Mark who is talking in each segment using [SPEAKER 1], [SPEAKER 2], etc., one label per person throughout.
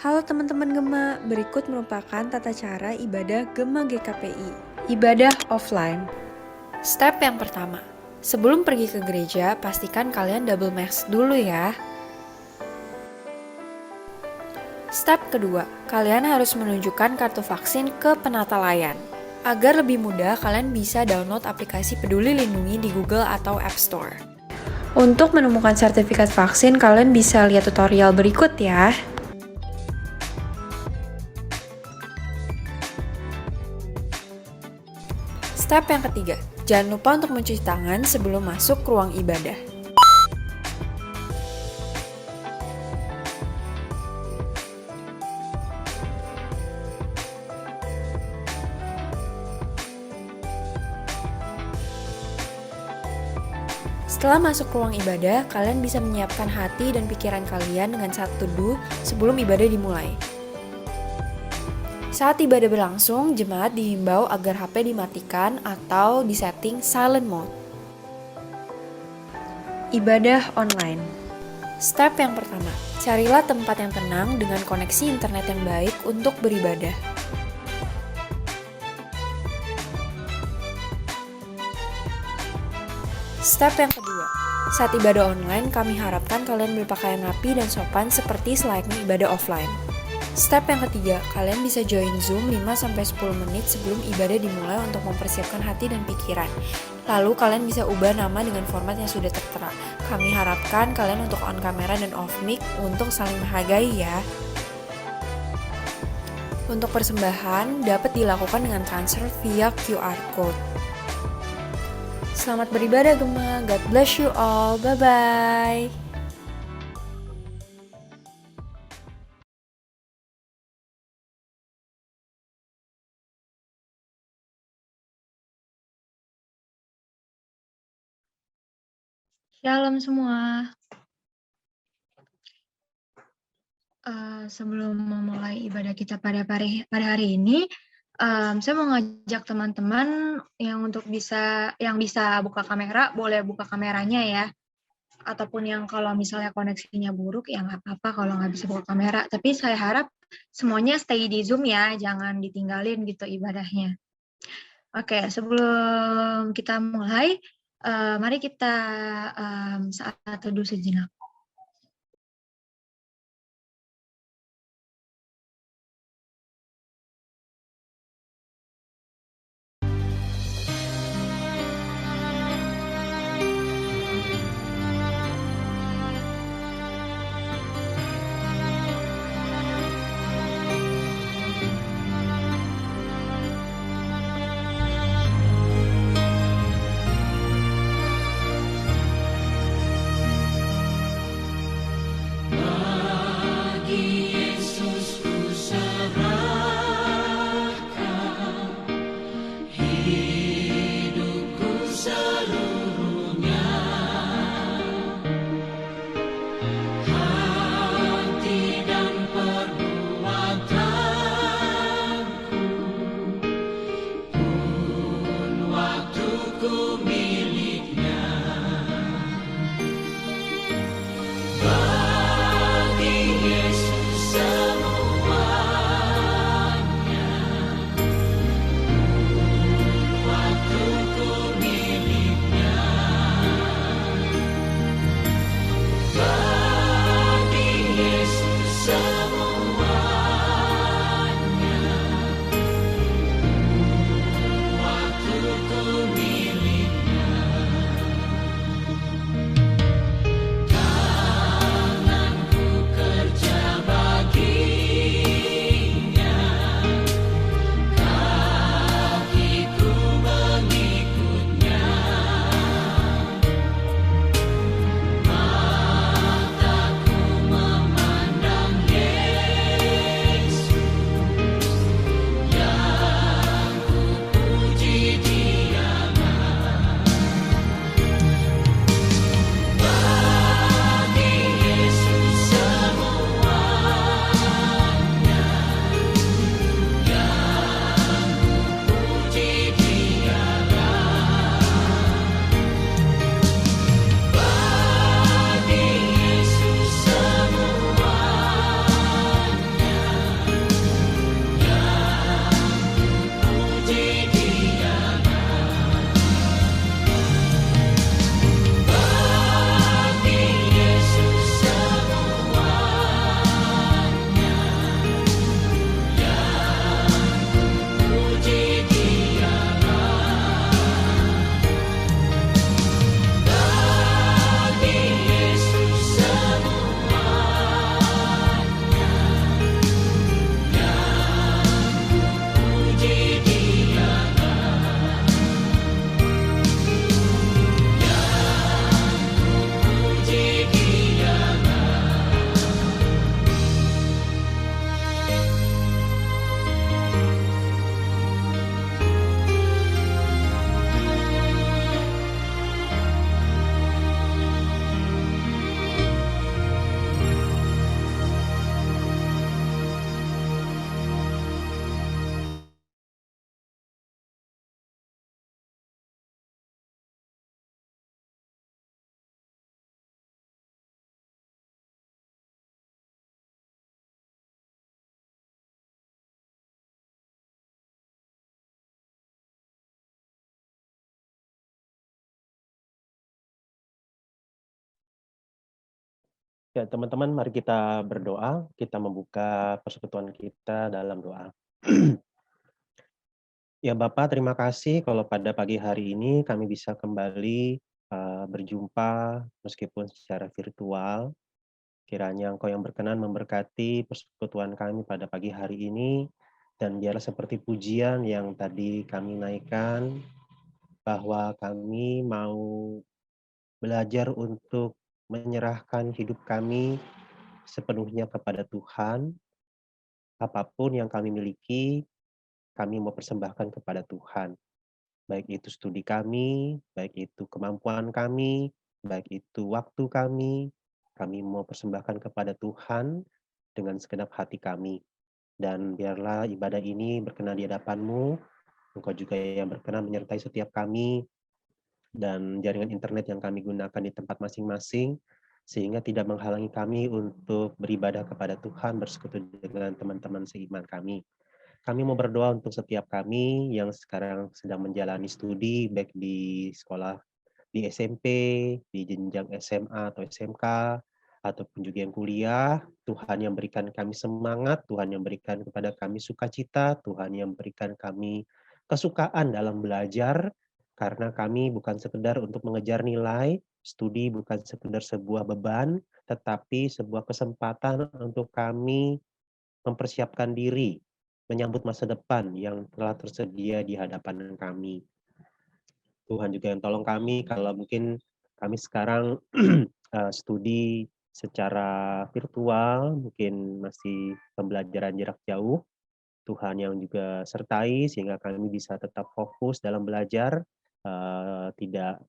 [SPEAKER 1] Halo teman-teman Gema, berikut merupakan tata cara ibadah Gema GKPI. Ibadah offline. Step yang pertama, sebelum pergi ke gereja, pastikan kalian double mask dulu ya. Step kedua, kalian harus menunjukkan kartu vaksin ke penata layan. Agar lebih mudah, kalian bisa download aplikasi Peduli Lindungi di Google atau App Store. Untuk menemukan sertifikat vaksin, kalian bisa lihat tutorial berikut ya. Step yang ketiga, jangan lupa untuk mencuci tangan sebelum masuk ke ruang ibadah. Setelah masuk ke ruang ibadah, kalian bisa menyiapkan hati dan pikiran kalian dengan saat teduh sebelum ibadah dimulai. Saat ibadah berlangsung, jemaat dihimbau agar HP dimatikan atau disetting silent mode. Ibadah online. Step yang pertama, carilah tempat yang tenang dengan koneksi internet yang baik untuk beribadah. Step yang kedua, saat ibadah online, kami harapkan kalian berpakaian rapi dan sopan seperti selayaknya ibadah offline. Step yang ketiga, kalian bisa join Zoom 5-10 menit sebelum ibadah dimulai untuk mempersiapkan hati dan pikiran. Lalu kalian bisa ubah nama dengan format yang sudah tertera. Kami harapkan kalian untuk on kamera dan off mic untuk saling menghargai ya. Untuk persembahan dapat dilakukan dengan transfer via QR code. Selamat beribadah Gema, God bless you all, bye-bye.
[SPEAKER 2] Shalom semua. Sebelum memulai ibadah kita pada hari ini, saya mau ngajak teman-teman yang bisa buka kamera, boleh buka kameranya ya. Ataupun yang kalau misalnya koneksinya buruk, ya nggak apa-apa kalau nggak bisa buka kamera. Tapi saya harap semuanya stay di Zoom ya, jangan ditinggalin gitu ibadahnya. Oke, sebelum kita mulai, mari kita saat teduh sejenak.
[SPEAKER 3] Ya, teman-teman, mari kita berdoa. Kita membuka persekutuan kita dalam doa. Ya, Bapak, terima kasih kalau pada pagi hari ini kami bisa kembali berjumpa meskipun secara virtual. Kiranya Engkau yang berkenan memberkati persekutuan kami pada pagi hari ini, dan biarlah seperti pujian yang tadi kami naikkan, bahwa kami mau belajar untuk menyerahkan hidup kami sepenuhnya kepada Tuhan. Apapun yang kami miliki, kami mau persembahkan kepada Tuhan. Baik itu studi kami, baik itu kemampuan kami, baik itu waktu kami mau persembahkan kepada Tuhan dengan segenap hati kami. Dan biarlah ibadah ini berkenan di hadapan-Mu, Engkau juga yang berkenan menyertai setiap kami, dan jaringan internet yang kami gunakan di tempat masing-masing, sehingga tidak menghalangi kami untuk beribadah kepada Tuhan, bersekutu dengan teman-teman seiman kami. Kami mau berdoa untuk setiap kami yang sekarang sedang menjalani studi, baik di sekolah di SMP, di jenjang SMA atau SMK, ataupun juga yang kuliah. Tuhan yang berikan kami semangat, Tuhan yang berikan kepada kami sukacita, Tuhan yang berikan kami kesukaan dalam belajar, karena kami bukan sekedar untuk mengejar nilai, studi bukan sekedar sebuah beban, tetapi sebuah kesempatan untuk kami mempersiapkan diri, menyambut masa depan yang telah tersedia di hadapan kami. Tuhan juga yang tolong kami kalau mungkin kami sekarang studi secara virtual, mungkin masih pembelajaran jarak jauh. Tuhan yang juga sertai sehingga kami bisa tetap fokus dalam belajar, tidak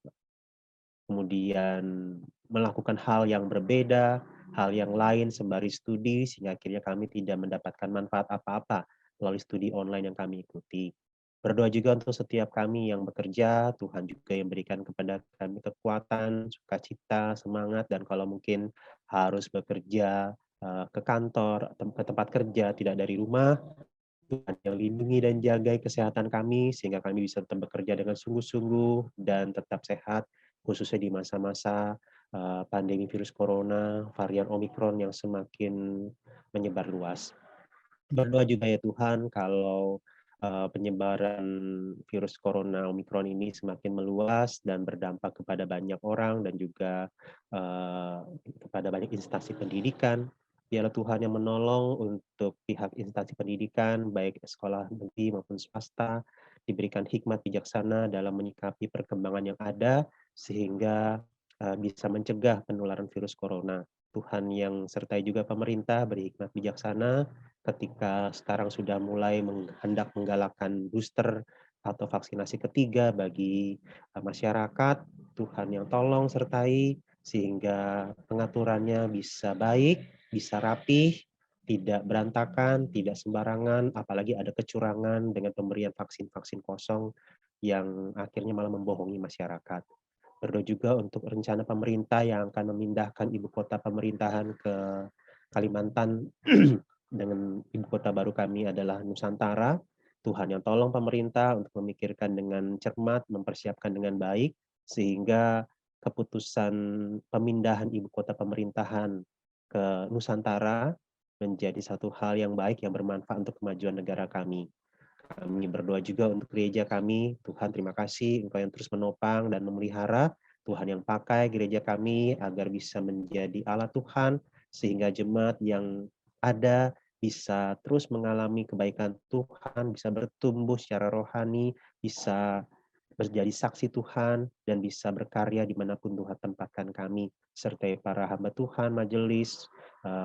[SPEAKER 3] kemudian melakukan hal yang berbeda, hal yang lain sembari studi, sehingga akhirnya kami tidak mendapatkan manfaat apa-apa melalui studi online yang kami ikuti. Berdoa juga untuk setiap kami yang bekerja, Tuhan juga yang berikan kepada kami kekuatan, sukacita, semangat, dan kalau mungkin harus bekerja ke kantor, ke tempat kerja, tidak dari rumah, Tuhan yang lindungi dan jagai kesehatan kami, sehingga kami bisa tetap bekerja dengan sungguh-sungguh dan tetap sehat, khususnya di masa-masa pandemi virus corona, varian Omikron yang semakin menyebar luas. Berdoa juga ya Tuhan, kalau penyebaran virus corona Omikron ini semakin meluas dan berdampak kepada banyak orang dan juga kepada banyak instansi pendidikan. Biarlah Tuhan yang menolong untuk pihak instansi pendidikan, baik sekolah negeri maupun swasta, diberikan hikmat bijaksana dalam menyikapi perkembangan yang ada, sehingga bisa mencegah penularan virus corona. Tuhan yang sertai juga pemerintah berhikmat bijaksana ketika sekarang sudah mulai hendak menggalakkan booster atau vaksinasi ketiga bagi masyarakat. Tuhan yang tolong sertai sehingga pengaturannya bisa baik, bisa rapih, tidak berantakan, tidak sembarangan, apalagi ada kecurangan dengan pemberian vaksin-vaksin kosong yang akhirnya malah membohongi masyarakat. Berdoa juga untuk rencana pemerintah yang akan memindahkan ibu kota pemerintahan ke Kalimantan dengan ibu kota baru kami adalah Nusantara. Tuhan yang tolong pemerintah untuk memikirkan dengan cermat, mempersiapkan dengan baik, sehingga keputusan pemindahan ibu kota pemerintahan ke Nusantara menjadi satu hal yang baik yang bermanfaat untuk kemajuan negara kami. Kami berdoa juga untuk gereja kami. Tuhan, terima kasih Engkau yang terus menopang dan memelihara. Tuhan yang pakai gereja kami agar bisa menjadi alat Tuhan, sehingga jemaat yang ada bisa terus mengalami kebaikan Tuhan, bisa bertumbuh secara rohani, bisa menjadi saksi Tuhan, dan bisa berkarya dimanapun Tuhan tempatkan kami, serta para hamba Tuhan, majelis,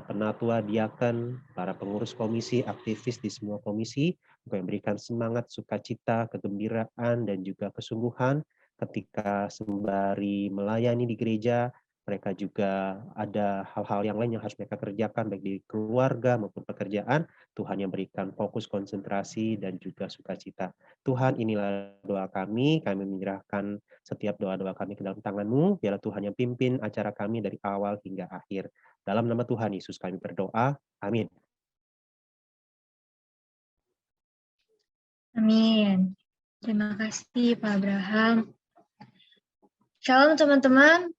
[SPEAKER 3] penatua, diaken, para pengurus komisi, aktivis di semua komisi, Engkau yang berikan semangat, sukacita, kegembiraan, dan juga kesungguhan ketika sembari melayani di gereja. Mereka juga ada hal-hal yang lain yang harus mereka kerjakan, baik di keluarga maupun pekerjaan. Tuhan yang berikan fokus, konsentrasi, dan juga sukacita. Tuhan, inilah doa kami menyerahkan setiap doa-doa kami ke dalam tangan-Mu. Biarlah Tuhan yang pimpin acara kami dari awal hingga akhir. Dalam nama Tuhan Yesus kami berdoa. Amin.
[SPEAKER 2] Amin. Terima kasih Pak Abraham. Shalom teman-teman.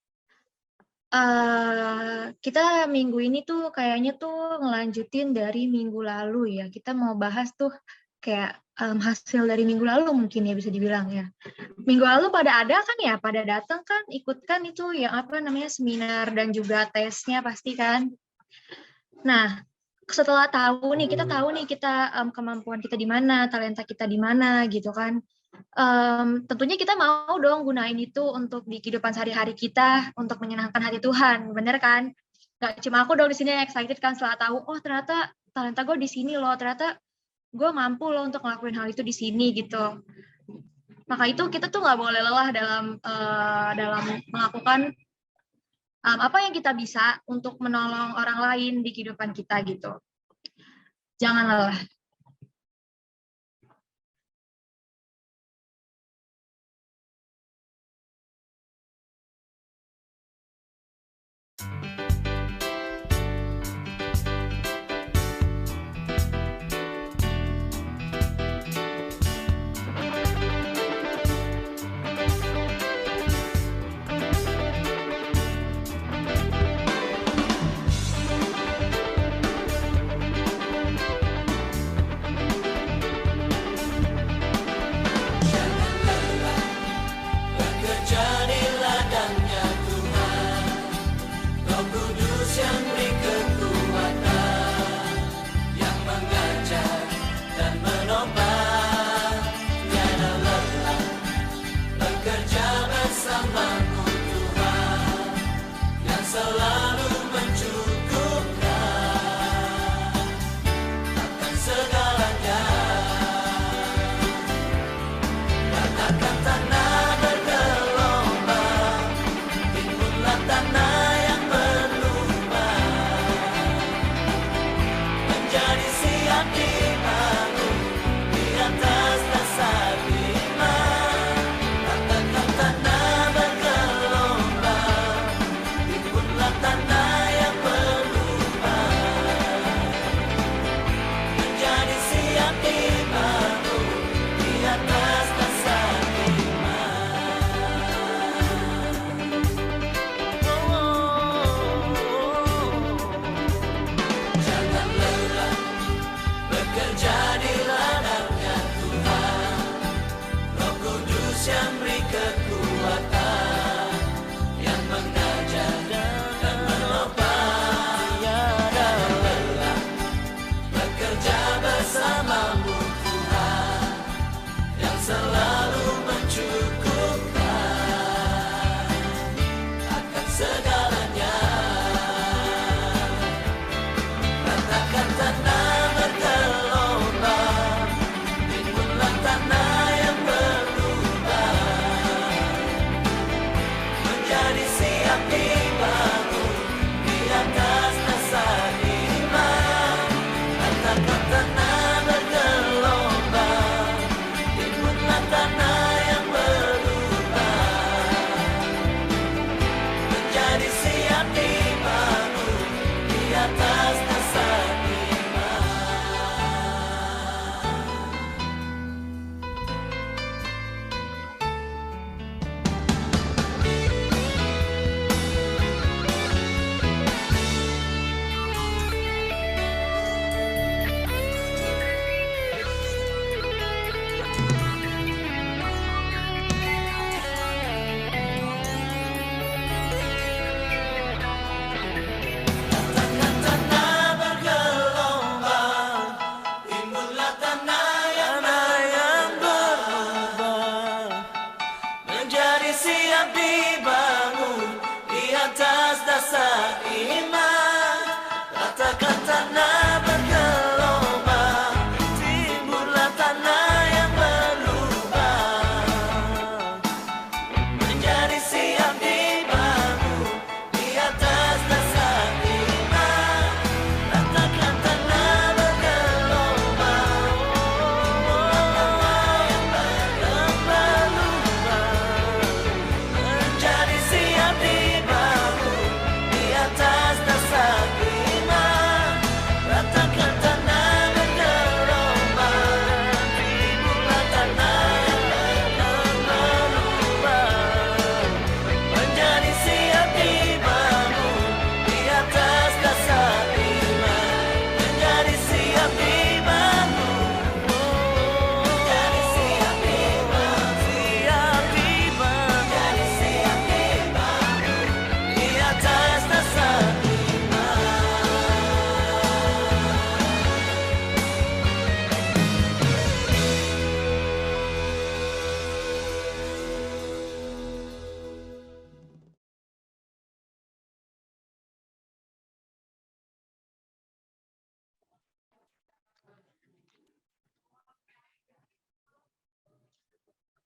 [SPEAKER 2] Kita minggu ini tuh kayaknya tuh ngelanjutin dari minggu lalu ya. Kita mau bahas tuh kayak hasil dari minggu lalu mungkin ya bisa dibilang ya. Minggu lalu pada ada kan ya, pada datang kan, ikutkan itu yang apa namanya seminar dan juga tesnya pasti kan. Nah, setelah tahu nih kita kemampuan kita di mana, talenta kita di mana gitu kan. Tentunya kita mau dong gunain itu untuk di kehidupan sehari-hari kita untuk menyenangkan hati Tuhan, bener kan? Gak cuma aku dong di sini yang excited kan setelah tahu, oh ternyata talenta gue di sini loh, ternyata gue mampu loh untuk ngelakuin hal itu di sini gitu. Maka itu kita tuh nggak boleh lelah dalam melakukan apa yang kita bisa untuk menolong orang lain di kehidupan kita gitu. Jangan lelah.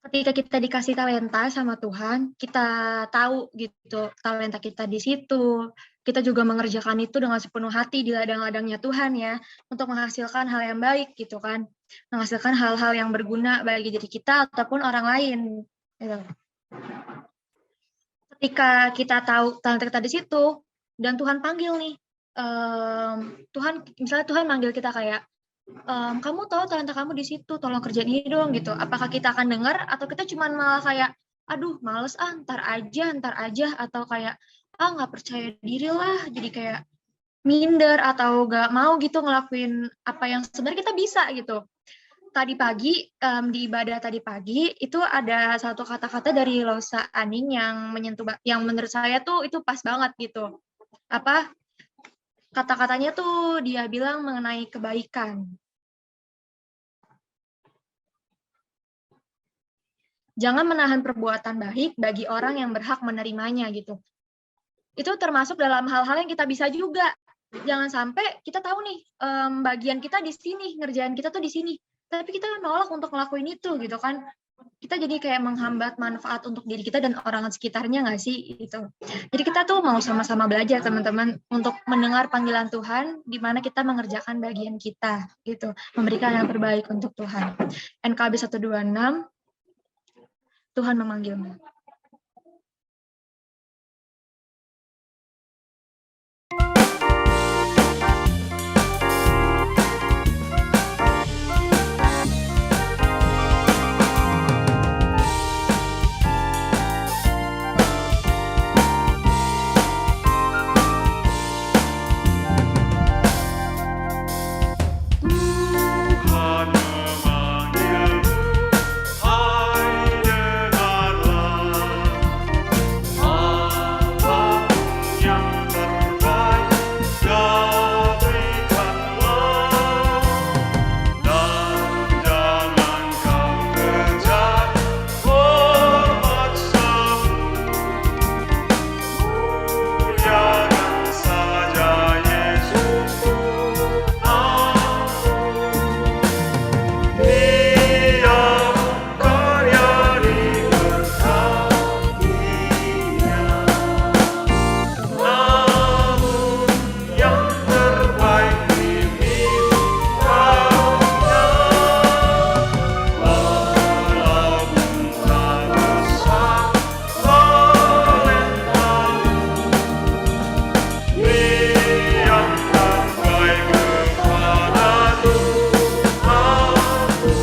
[SPEAKER 2] ketika kita dikasih talenta sama Tuhan, kita tahu gitu talenta kita di situ. Kita juga mengerjakan itu dengan sepenuh hati di ladang-ladangnya Tuhan ya, untuk menghasilkan hal yang baik gitu kan. Menghasilkan hal-hal yang berguna bagi diri kita ataupun orang lain. Gitu. Ketika kita tahu talenta kita di situ dan Tuhan panggil nih, misalnya Tuhan manggil kita kayak, kamu tahu talenta kamu di situ, tolong kerjain ini dong gitu. Apakah kita akan dengar atau kita cuman malah kayak, aduh males ntar aja, atau kayak, nggak percaya diri lah, jadi kayak minder atau nggak mau gitu ngelakuin apa yang sebenarnya kita bisa gitu. Tadi pagi, di ibadah tadi pagi, itu ada satu kata-kata dari Losa Aning yang yang menurut saya tuh itu pas banget gitu. Apa, kata-katanya tuh dia bilang mengenai kebaikan. Jangan menahan perbuatan baik bagi orang yang berhak menerimanya gitu. Itu termasuk dalam hal-hal yang kita bisa juga. Jangan sampai kita tahu nih, bagian kita di sini, ngerjain kita tuh di sini. Tapi kita nolak untuk ngelakuin itu gitu kan. Kita jadi kayak menghambat manfaat untuk diri kita dan orang sekitarnya nggak sih gitu. Jadi kita tuh mau sama-sama belajar teman-teman untuk mendengar panggilan Tuhan di mana kita mengerjakan bagian kita gitu, memberikan yang terbaik untuk Tuhan. NKB 126, Tuhan memanggilmu.
[SPEAKER 4] Tuhan memanggilmu, hai dengarlah, apapun yang terbaik berikanlah, dan jangan kau kejar hormat semu, muliakan saja Yesus Tuhanmu. Dia karya diberkatinya, namun yang terbaik dimintanya. Walaupun tak besar talentamu, yang terbaik kepada Tuhanmu.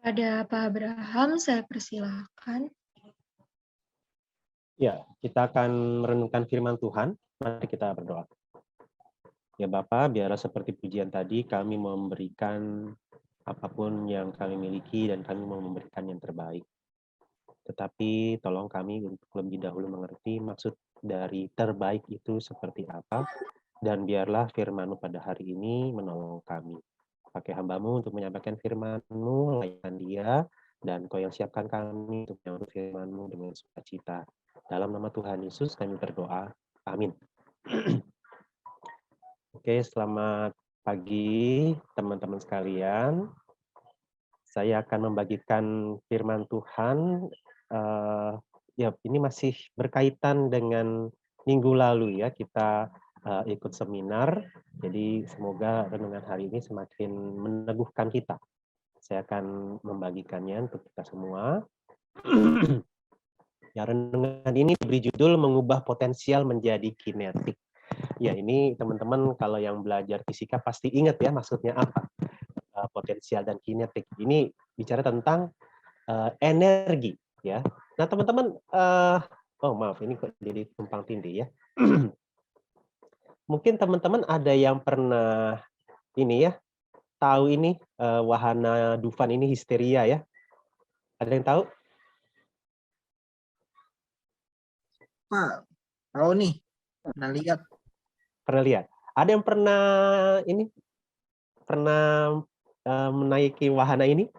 [SPEAKER 2] Kepada Pak Abraham, saya persilakan.
[SPEAKER 3] Ya, kita akan merenungkan firman Tuhan. Mari kita berdoa. Ya Bapa, biarlah seperti pujian tadi, kami memberikan apapun yang kami miliki dan kami mau memberikan yang terbaik. Tetapi tolong kami untuk lebih dahulu mengerti maksud dari terbaik itu seperti apa, dan biarlah firman-Mu pada hari ini menolong kami. Pakai hamba-Mu untuk menyampaikan firman-Mu, layakkan dia, Dan Kau yang siapkan kami untuk menyambut firman-Mu dengan sukacita. Dalam nama Tuhan Yesus kami berdoa. Amin. Oke, selamat pagi teman-teman sekalian. Saya akan membagikan firman Tuhan. Ya, ini masih berkaitan dengan minggu lalu ya, kita ikut seminar. Jadi semoga renungan hari ini semakin meneguhkan kita. Saya akan membagikannya untuk kita semua. Ya, renungan ini diberi judul mengubah potensial menjadi kinetik. Ya, ini teman-teman kalau yang belajar fisika pasti ingat ya maksudnya apa. Potensial dan kinetik. Ini bicara tentang energi ya. Nah, teman-teman oh maaf ini kok jadi tumpang tindih ya. Mungkin teman-teman ada yang pernah ini ya, tahu ini wahana Dufan ini histeria ya. Ada yang tahu?
[SPEAKER 5] Pak, tahu nih, pernah lihat.
[SPEAKER 3] Pernah lihat? Ada yang pernah ini pernah menaiki wahana ini?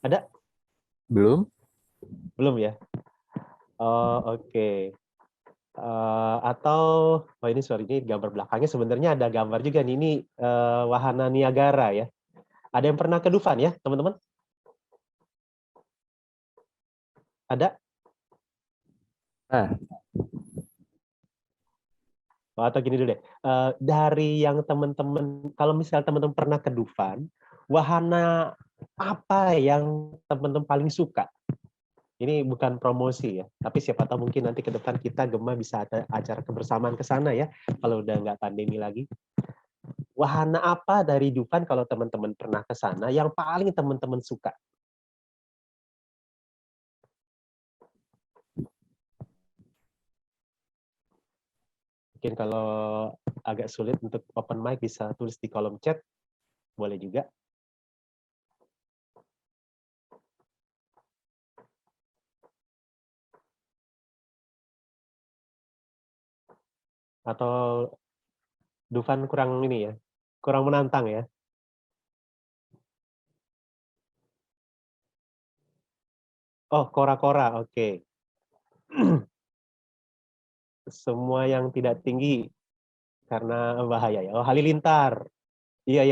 [SPEAKER 3] Ada?
[SPEAKER 6] Belum?
[SPEAKER 3] Belum ya? Oh, oke. Atau oh ini sorry ini gambar belakangnya sebenarnya ada gambar juga nih, ini wahana Niagara ya. Ada yang pernah ke Dufan ya, teman-teman? Ada? Oh, atau gini dulu deh. Dari yang teman-teman, kalau misalnya teman-teman pernah ke Dufan, wahana apa yang teman-teman paling suka? Ini bukan promosi ya, tapi siapa tahu mungkin nanti ke depan kita Gema bisa ada acara kebersamaan ke sana ya, kalau udah nggak pandemi lagi. Wahana apa dari Dufan kalau teman-teman pernah ke sana yang paling teman-teman suka? Mungkin kalau agak sulit untuk open mic bisa tulis di kolom chat, boleh juga. Atau Dufan kurang ini ya, kurang menantang ya. Oh, kora-kora, oke. Semua yang tidak tinggi karena bahaya ya. Oh, halilintar. Iya.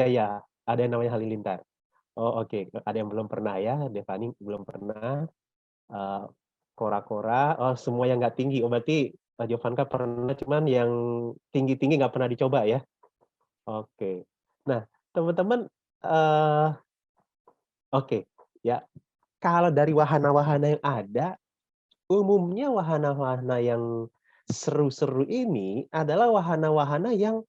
[SPEAKER 3] Ada yang namanya halilintar. Oh, oke. Ada yang belum pernah ya, Devani belum pernah. Kora-kora, oh semua yang nggak tinggi. Oh, berarti Pak Jovanka pernah, cuman yang tinggi-tinggi nggak pernah dicoba ya. Oke. Nah, teman-teman, oke, ya. Kalau dari wahana-wahana yang ada, umumnya wahana-wahana yang seru-seru ini adalah wahana-wahana yang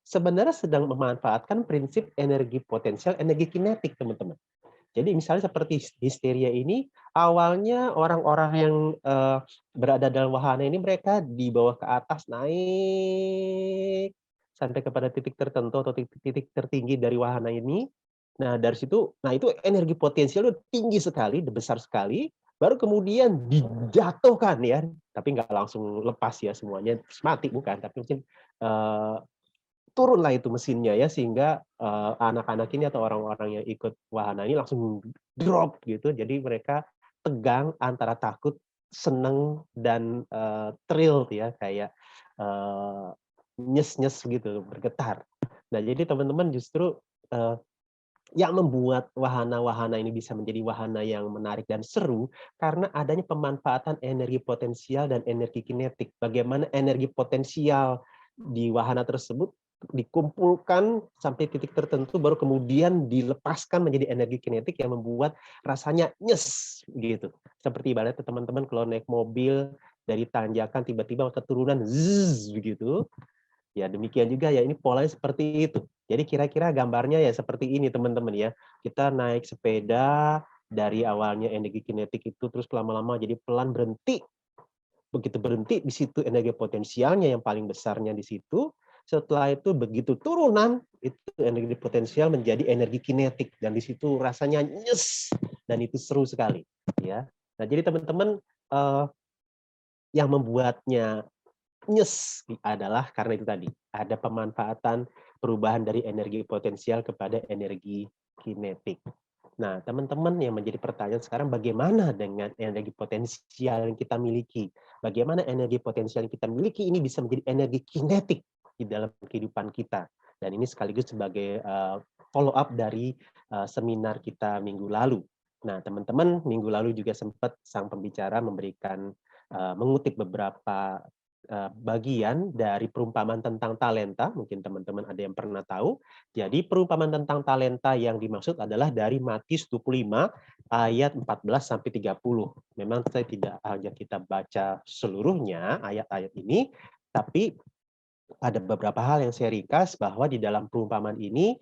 [SPEAKER 3] sebenarnya sedang memanfaatkan prinsip energi potensial, energi kinetik, teman-teman. Jadi misalnya seperti histeria ini, awalnya orang-orang yang berada dalam wahana ini mereka dibawa ke atas, naik sampai kepada titik tertentu atau titik tertinggi dari wahana ini. Nah, dari situ, nah itu energi potensial itu tinggi sekali, besar sekali, baru kemudian dijatuhkan ya, tapi nggak langsung lepas ya semuanya, mati bukan, tapi mungkin turunlah itu mesinnya ya, sehingga anak-anak ini atau orang-orang yang ikut wahana ini langsung drop gitu, jadi mereka tegang antara takut, seneng, dan thrilled ya, kayak nyes-nyes gitu, bergetar. Nah, jadi teman-teman justru yang membuat wahana-wahana ini bisa menjadi wahana yang menarik dan seru karena adanya pemanfaatan energi potensial dan energi kinetik. Bagaimana energi potensial di wahana tersebut dikumpulkan sampai titik tertentu baru kemudian dilepaskan menjadi energi kinetik yang membuat rasanya nyes gitu. Seperti ibaratnya teman-teman kalau naik mobil dari tanjakan tiba-tiba keturunan zzz begitu. Ya, demikian juga ya, ini polanya seperti itu. Jadi kira-kira gambarnya ya seperti ini teman-teman ya. Kita naik sepeda dari awalnya energi kinetik itu terus lama-lama jadi pelan berhenti. Begitu berhenti di situ energi potensialnya yang paling besarnya di situ. Setelah itu begitu turunan itu energi potensial menjadi energi kinetik dan di situ rasanya nyes dan itu seru sekali ya. Nah, jadi teman-teman yang membuatnya nyes adalah karena itu tadi ada pemanfaatan perubahan dari energi potensial kepada energi kinetik. Nah, teman-teman yang menjadi pertanyaan sekarang, bagaimana dengan energi potensial yang kita miliki? Bagaimana energi potensial yang kita miliki ini bisa menjadi energi kinetik di dalam kehidupan kita? Dan ini sekaligus sebagai follow up dari seminar kita minggu lalu. Nah, teman-teman, minggu lalu juga sempat sang pembicara memberikan mengutip beberapa bagian dari perumpamaan tentang talenta. Mungkin teman-teman ada yang pernah tahu. Jadi perumpamaan tentang talenta yang dimaksud adalah dari Matius 25 ayat 14 sampai 30. Memang saya tidak ajak kita baca seluruhnya ayat-ayat ini, tapi ada beberapa hal yang saya ringkas bahwa di dalam perumpamaan ini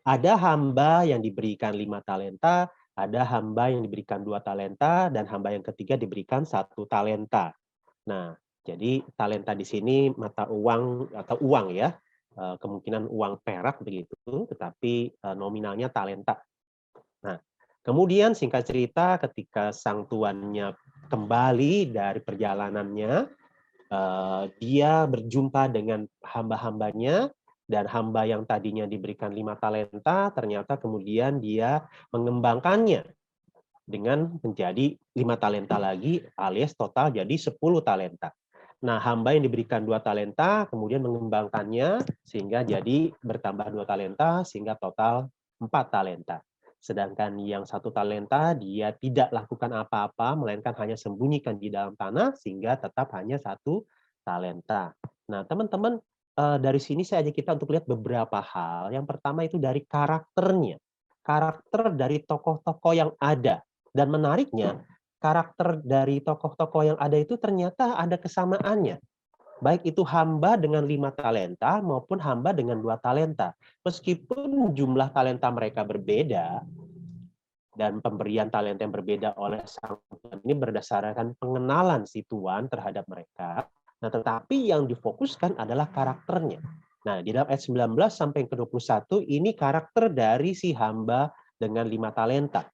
[SPEAKER 3] ada hamba yang diberikan 5 talenta, ada hamba yang diberikan 2 talenta, dan hamba yang ketiga diberikan 1 talenta. Nah, jadi talenta di sini mata uang atau uang ya, kemungkinan uang perak begitu, tetapi nominalnya talenta. Nah, kemudian singkat cerita ketika sang tuannya kembali dari perjalanannya, dia berjumpa dengan hamba-hambanya, dan hamba yang tadinya diberikan 5 talenta, ternyata kemudian dia mengembangkannya dengan menjadi 5 talenta lagi, alias total jadi 10 talenta. Nah, hamba yang diberikan 2 talenta, kemudian mengembangkannya, sehingga jadi bertambah 2 talenta, sehingga total 4 talenta. Sedangkan yang 1 talenta, dia tidak lakukan apa-apa, melainkan hanya sembunyikan di dalam tanah, sehingga tetap hanya 1 talenta. Nah, teman-teman, dari sini saya ajak kita untuk lihat beberapa hal. Yang pertama itu dari karakternya. Karakter dari tokoh-tokoh yang ada. Dan menariknya, karakter dari tokoh-tokoh yang ada itu ternyata ada kesamaannya. Baik itu hamba dengan 5 talenta maupun hamba dengan 2 talenta. Meskipun jumlah talenta mereka berbeda, dan pemberian talenta yang berbeda oleh sang tuan ini berdasarkan pengenalan si tuan terhadap mereka. Nah, tetapi yang difokuskan adalah karakternya. Nah, di dalam ayat 19 sampai ke 21 ini karakter dari si hamba dengan 5 talenta.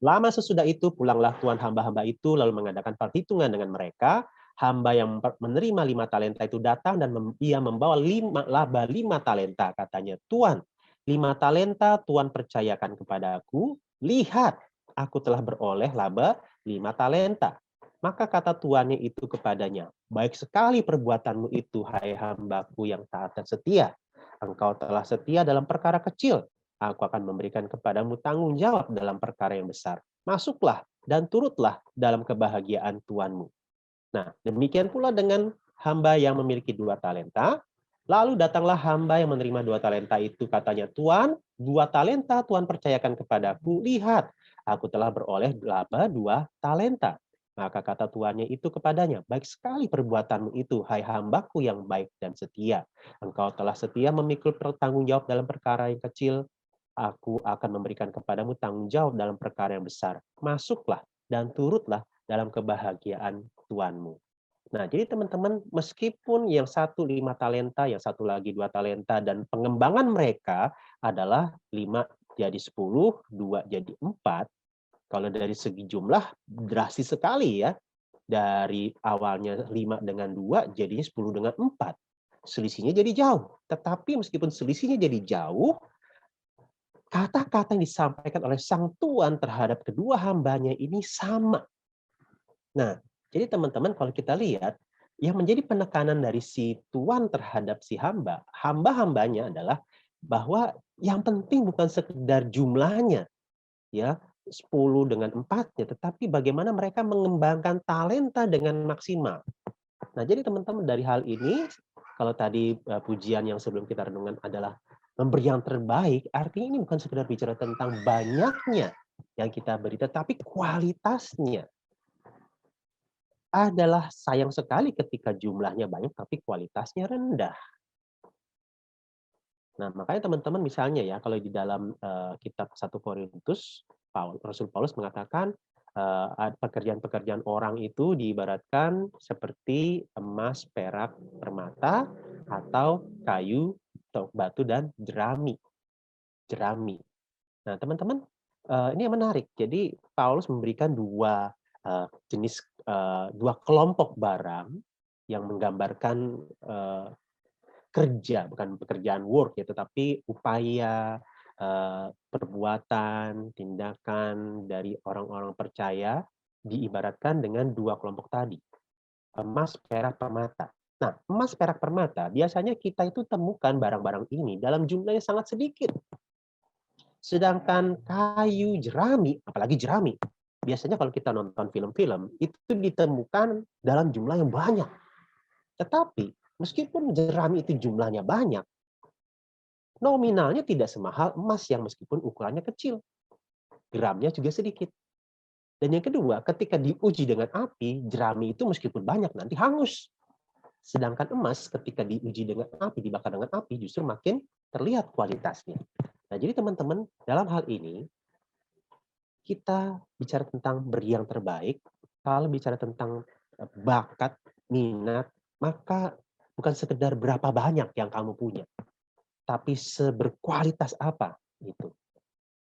[SPEAKER 3] Lama sesudah itu pulanglah tuan hamba-hamba itu lalu mengadakan perhitungan dengan mereka. Hamba yang menerima 5 talenta itu datang dan ia membawa laba 5 talenta. Katanya, Tuan, 5 talenta Tuan percayakan kepadaku. Lihat, aku telah beroleh laba 5 talenta. Maka kata tuannya itu kepadanya, baik sekali perbuatanmu itu, hai hambaku yang taat dan setia. Engkau telah setia dalam perkara kecil. Aku akan memberikan kepadamu tanggung jawab dalam perkara yang besar. Masuklah dan turutlah dalam kebahagiaan tuanmu. Nah, demikian pula dengan hamba yang memiliki 2 talenta. Lalu datanglah hamba yang menerima 2 talenta itu. Katanya, Tuan, 2 talenta Tuan percayakan kepadaku. Lihat, aku telah beroleh laba 2 talenta. Maka kata tuannya itu kepadanya, baik sekali perbuatanmu itu, hai hambaku yang baik dan setia. Engkau telah setia memikul tanggung jawab dalam perkara yang kecil. Aku akan memberikan kepadamu tanggung jawab dalam perkara yang besar. Masuklah dan turutlah dalam kebahagiaan tuanmu. Nah, jadi teman-teman, meskipun yang 1 5 talenta, yang 1 lagi 2 talenta, dan pengembangan mereka adalah 5 jadi 10, 2 jadi 4, kalau dari segi jumlah drastis sekali ya. Dari awalnya 5 dengan 2, jadinya 10 dengan 4. Selisihnya jadi jauh. Tetapi meskipun selisihnya jadi jauh, kata-kata yang disampaikan oleh sang tuan terhadap kedua hambanya ini sama. Nah, jadi teman-teman kalau kita lihat, yang menjadi penekanan dari si tuan terhadap si hamba, hamba-hambanya adalah bahwa yang penting bukan sekedar jumlahnya, ya 10 dengan 4-nya, tetapi bagaimana mereka mengembangkan talenta dengan maksimal. Nah, jadi teman-teman dari hal ini, kalau tadi pujian yang sebelum kita renungkan adalah memberi yang terbaik, artinya ini bukan sekedar bicara tentang banyaknya yang kita beri, tetapi kualitasnya. Adalah sayang sekali ketika jumlahnya banyak, tapi kualitasnya rendah. Nah, makanya teman-teman misalnya ya, kalau di dalam kitab 1 Korintus, Rasul Paulus mengatakan pekerjaan-pekerjaan orang itu diibaratkan seperti emas, perak, permata, atau kayu, batu, dan jerami. Nah, teman-teman, ini yang menarik. Jadi Paulus memberikan 2 jenis, 2 kelompok barang yang menggambarkan kerja, bukan pekerjaan work ya, tetapi upaya, perbuatan, tindakan dari orang-orang percaya diibaratkan dengan 2 kelompok tadi, emas, perak, permata. Nah, emas, perak, permata biasanya kita itu temukan barang-barang ini dalam jumlah yang sangat sedikit. Sedangkan kayu, jerami, apalagi jerami, biasanya kalau kita nonton film-film, itu ditemukan dalam jumlah yang banyak. Tetapi meskipun jerami itu jumlahnya banyak, nominalnya tidak semahal emas yang meskipun ukurannya kecil. Gramnya juga sedikit. Dan yang kedua, ketika diuji dengan api, jerami itu meskipun banyak nanti hangus. Sedangkan emas ketika diuji dengan api, dibakar dengan api, justru makin terlihat kualitasnya. Nah, jadi teman-teman, dalam hal ini, kita bicara tentang beri yang terbaik, kalau bicara tentang bakat, minat, maka bukan sekedar berapa banyak yang kamu punya, tapi seberkualitas apa itu.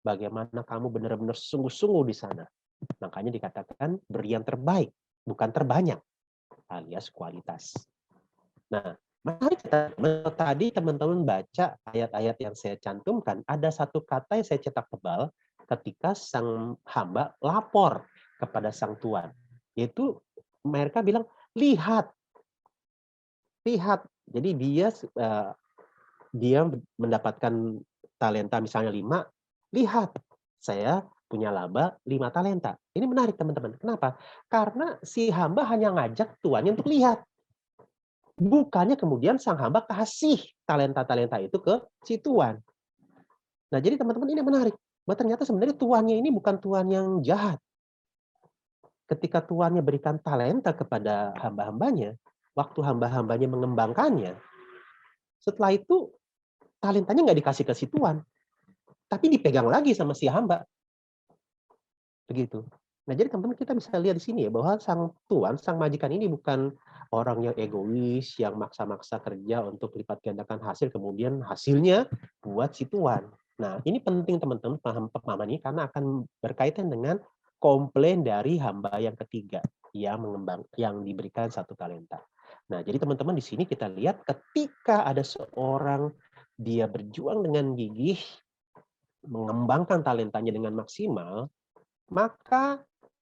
[SPEAKER 3] Bagaimana kamu benar-benar sungguh-sungguh di sana. Makanya dikatakan beri yang terbaik, bukan terbanyak, alias kualitas. Nah, mari kita, tadi teman-teman baca ayat-ayat yang saya cantumkan, ada satu kata yang saya cetak tebal ketika sang hamba lapor kepada sang tuan. Yaitu mereka bilang, lihat. Lihat. Jadi dia mendapatkan talenta misalnya 5, lihat. Saya punya laba 5 talenta. Ini menarik teman-teman. Kenapa? Karena si hamba hanya ngajak tuannya untuk lihat. Bukannya kemudian sang hamba kasih talenta-talenta itu ke si tuan. Nah, jadi teman-teman ini menarik. Bahwa ternyata sebenarnya tuannya ini bukan tuan yang jahat. Ketika tuannya berikan talenta kepada hamba-hambanya, waktu hamba-hambanya mengembangkannya, setelah itu talentanya nggak dikasih ke si tuan, tapi dipegang lagi sama si hamba. Begitu. Nah, jadi teman-teman kita bisa lihat di sini ya, bahwa sang tuan, sang majikan ini bukan orang yang egois, yang maksa-maksa kerja untuk lipat gandakan hasil, kemudian hasilnya buat si tuan. Nah, ini penting teman-teman pemahaman ini, karena akan berkaitan dengan komplain dari hamba yang ketiga, yang diberikan 1 talenta. Nah, jadi teman-teman di sini kita lihat ketika ada seorang, dia berjuang dengan gigih, mengembangkan talentanya dengan maksimal, maka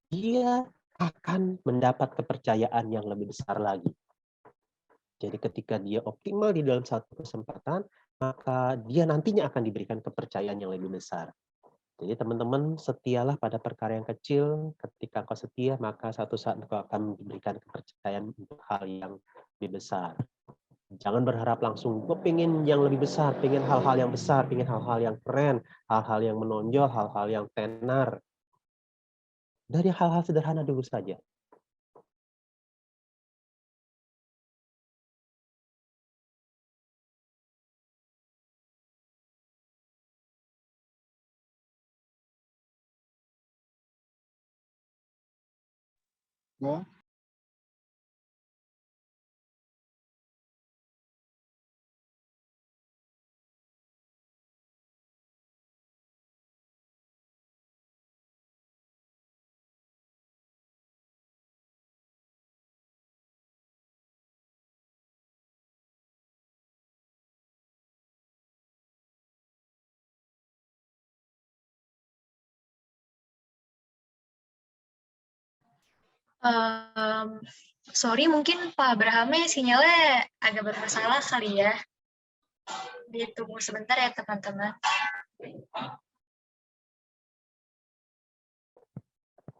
[SPEAKER 3] dia akan mendapat kepercayaan yang lebih besar lagi. Jadi ketika dia optimal di dalam satu kesempatan, maka dia nantinya akan diberikan kepercayaan yang lebih besar. Jadi teman-teman, setialah pada perkara yang kecil. Ketika kau setia, maka satu saat kau akan diberikan kepercayaan untuk hal yang lebih besar. Jangan berharap langsung, gue pengen yang lebih besar, pengen hal-hal yang besar, pengen hal-hal yang keren, hal-hal yang menonjol, hal-hal yang tenar. Dari hal-hal sederhana dulu saja.
[SPEAKER 5] Oh,
[SPEAKER 2] Sorry, mungkin Pak Abrahamnya sinyalnya agak bermasalah kali ya. Ditunggu sebentar ya teman-teman.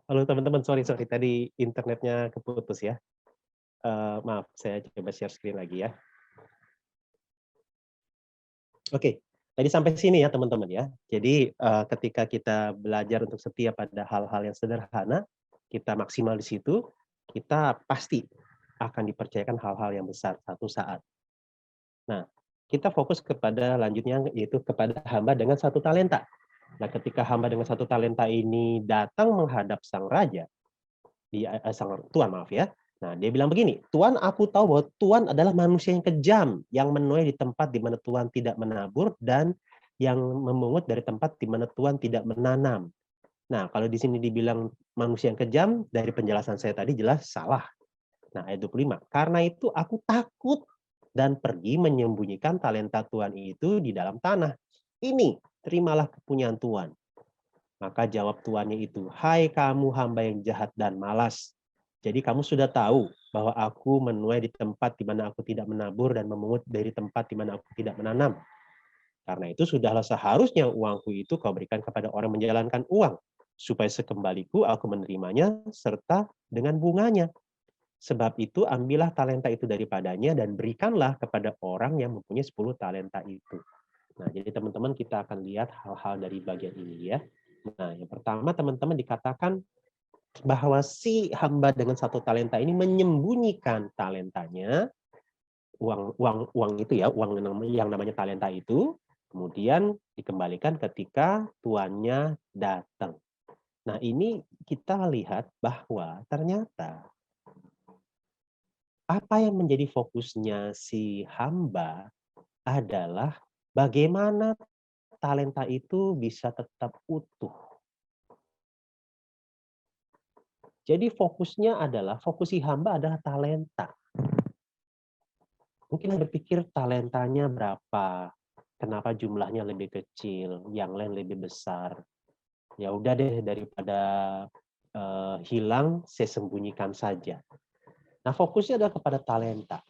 [SPEAKER 3] Halo teman-teman, sorry tadi internetnya keputus ya. Maaf, saya coba share screen lagi ya. Oke, tadi sampai sini ya teman-teman ya. Jadi ketika kita belajar untuk setia pada hal-hal yang sederhana, kita maksimal di situ, kita pasti akan dipercayakan hal-hal yang besar satu saat. Nah, kita fokus kepada lanjutnya, yaitu kepada hamba dengan 1 talenta. Nah, ketika hamba dengan 1 talenta ini datang menghadap sang raja, sang tuan maaf ya. Nah, dia bilang begini, Tuan, aku tahu bahwa Tuan adalah manusia yang kejam, yang menuai di tempat di mana Tuan tidak menabur, dan yang memungut dari tempat di mana Tuan tidak menanam. Nah, kalau di sini dibilang manusia yang kejam, dari penjelasan saya tadi jelas salah. Nah, ayat 25, karena itu aku takut dan pergi menyembunyikan talenta tuan itu di dalam tanah. Ini, terimalah kepunyaan tuan. Maka jawab tuannya itu, hai kamu hamba yang jahat dan malas. Jadi kamu sudah tahu bahwa aku menuai di tempat di mana aku tidak menabur dan memungut dari tempat di mana aku tidak menanam. Karena itu sudahlah seharusnya uangku itu kau berikan kepada orang menjalankan uang, supaya sekembaliku aku menerimanya serta dengan bunganya. Sebab itu ambillah talenta itu daripadanya dan berikanlah kepada orang yang mempunyai 10 talenta itu. Nah, jadi teman-teman kita akan lihat hal-hal dari bagian ini ya. Nah, yang pertama teman-teman dikatakan bahwa si hamba dengan 1 talenta ini menyembunyikan talentanya, uang itu ya, uang yang namanya talenta itu, kemudian dikembalikan ketika tuannya datang. Nah, ini kita lihat bahwa ternyata apa yang menjadi fokusnya si hamba adalah bagaimana talenta itu bisa tetap utuh. Jadi fokus si hamba adalah talenta. Mungkin berpikir talentanya berapa, kenapa jumlahnya lebih kecil, yang lain lebih besar. Ya udah deh daripada hilang, saya sembunyikan saja. Nah, fokusnya adalah kepada talenta.